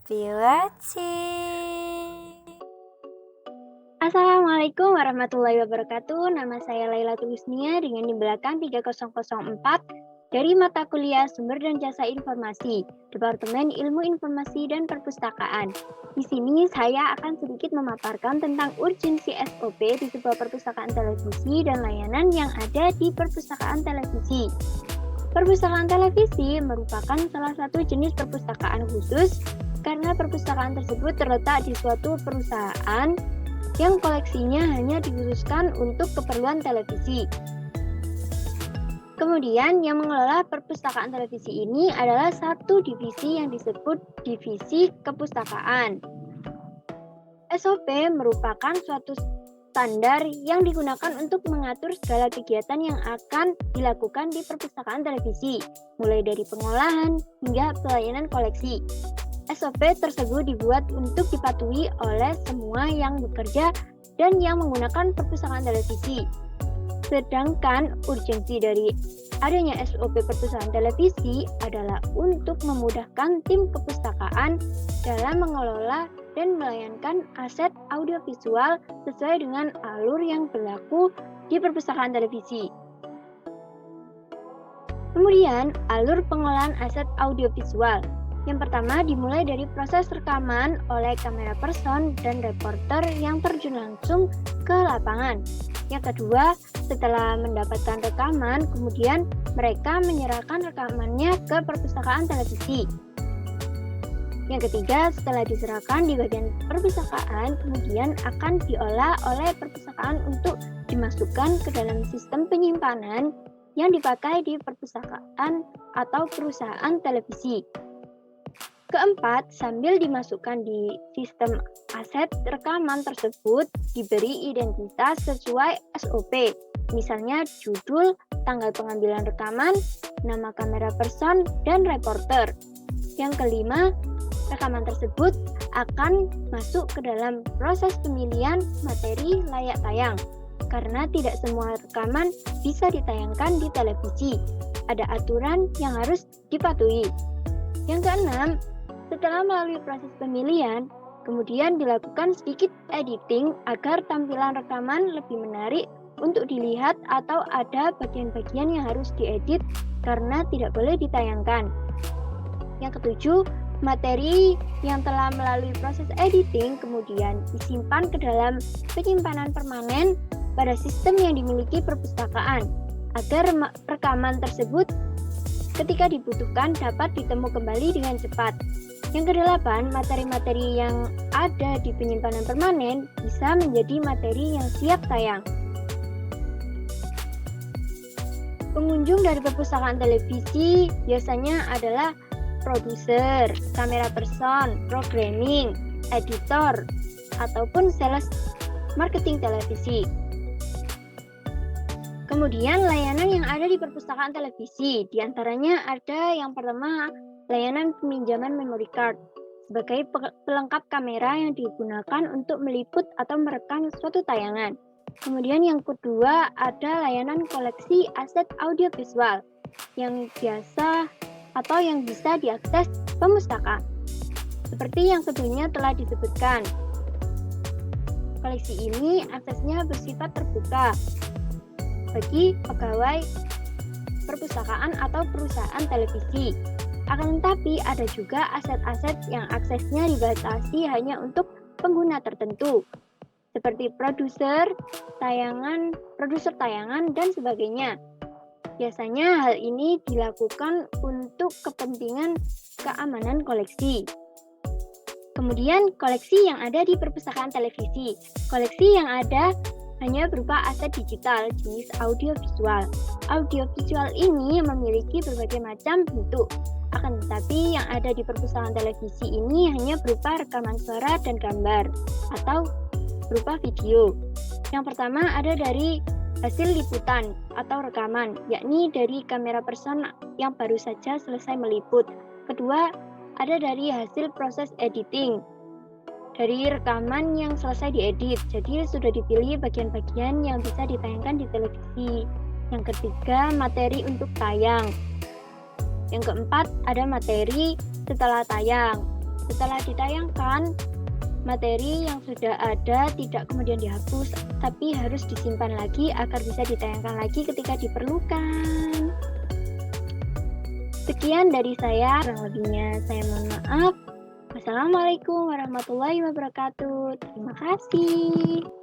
Happy watching. Assalamualaikum warahmatullahi wabarakatuh. Nama saya Lailatul Husnia dengan di belakang 3004 dari mata kuliah Sumber dan Jasa Informasi, Departemen Ilmu Informasi dan Perpustakaan. Di sini saya akan sedikit memaparkan tentang urgensi SOP di sebuah perpustakaan televisi dan layanan yang ada di perpustakaan televisi. Perpustakaan televisi merupakan salah satu jenis perpustakaan khusus karena perpustakaan tersebut terletak di suatu perusahaan yang koleksinya hanya dikhususkan untuk keperluan televisi. Kemudian yang mengelola perpustakaan televisi ini adalah satu divisi yang disebut divisi kepustakaan. SOP merupakan suatu standar yang digunakan untuk mengatur segala kegiatan yang akan dilakukan di perpustakaan televisi, mulai dari pengolahan hingga pelayanan koleksi. SOP tersebut dibuat untuk dipatuhi oleh semua yang bekerja dan yang menggunakan perpustakaan televisi. Sedangkan urgensi dari adanya SOP perpustakaan televisi adalah untuk memudahkan tim kepustakaan dalam mengelola dan melayangkan aset audiovisual sesuai dengan alur yang berlaku di perpustakaan televisi. Kemudian, alur pengolahan aset audiovisual. Yang pertama dimulai dari proses rekaman oleh kamera person dan reporter yang terjun langsung ke lapangan. Yang kedua, setelah mendapatkan rekaman, kemudian mereka menyerahkan rekamannya ke perpustakaan televisi. Yang ketiga, setelah diserahkan di bagian perpustakaan, kemudian akan diolah oleh perpustakaan untuk dimasukkan ke dalam sistem penyimpanan yang dipakai di perpustakaan atau perusahaan televisi. Keempat, sambil dimasukkan di sistem aset rekaman tersebut diberi identitas sesuai SOP, misalnya judul, tanggal pengambilan rekaman, nama kamera person, dan reporter. Yang kelima, rekaman tersebut akan masuk ke dalam proses pemilihan materi layak tayang, karena tidak semua rekaman bisa ditayangkan di televisi. Ada aturan yang harus dipatuhi. Yang keenam, setelah melalui proses pemilihan, kemudian dilakukan sedikit editing agar tampilan rekaman lebih menarik untuk dilihat atau ada bagian-bagian yang harus diedit karena tidak boleh ditayangkan. Yang ketujuh, materi yang telah melalui proses editing kemudian disimpan ke dalam penyimpanan permanen pada sistem yang dimiliki perpustakaan agar rekaman tersebut ketika dibutuhkan dapat ditemu kembali dengan cepat. Yang kedelapan, materi-materi yang ada di penyimpanan permanen bisa menjadi materi yang siap tayang. Pengunjung dari perpustakaan televisi biasanya adalah produser, kamera person, programming, editor, ataupun sales marketing televisi. Kemudian layanan yang ada di perpustakaan televisi, diantaranya ada yang pertama, layanan peminjaman memory card sebagai pelengkap kamera yang digunakan untuk meliput atau merekam suatu tayangan. Kemudian yang kedua ada layanan koleksi aset audiovisual yang biasa atau yang bisa diakses pemustaka. Seperti yang sebelumnya telah disebutkan, koleksi ini aksesnya bersifat terbuka bagi pegawai perpustakaan atau perusahaan televisi. Akan tetapi ada juga aset-aset yang aksesnya dibatasi hanya untuk pengguna tertentu, seperti produser tayangan, dan sebagainya. Biasanya hal ini dilakukan untuk kepentingan keamanan koleksi. Kemudian koleksi yang ada di perpustakaan televisi. Koleksi yang ada hanya berupa aset digital jenis audiovisual. Audiovisual ini memiliki berbagai macam bentuk. Akan tetapi yang ada di perpustakaan televisi ini hanya berupa rekaman suara dan gambar atau berupa video. Yang pertama ada dari hasil liputan atau rekaman, yakni dari kamera person yang baru saja selesai meliput. Kedua, ada dari hasil proses editing, dari rekaman yang selesai diedit, jadi sudah dipilih bagian-bagian yang bisa ditayangkan di televisi. Yang ketiga, materi untuk tayang. Yang keempat, ada materi setelah tayang. Setelah ditayangkan, materi yang sudah ada tidak kemudian dihapus, tapi harus disimpan lagi agar bisa ditayangkan lagi ketika diperlukan. Sekian dari saya, kurang lebihnya saya mohon maaf. Wassalamualaikum warahmatullahi wabarakatuh. Terima kasih.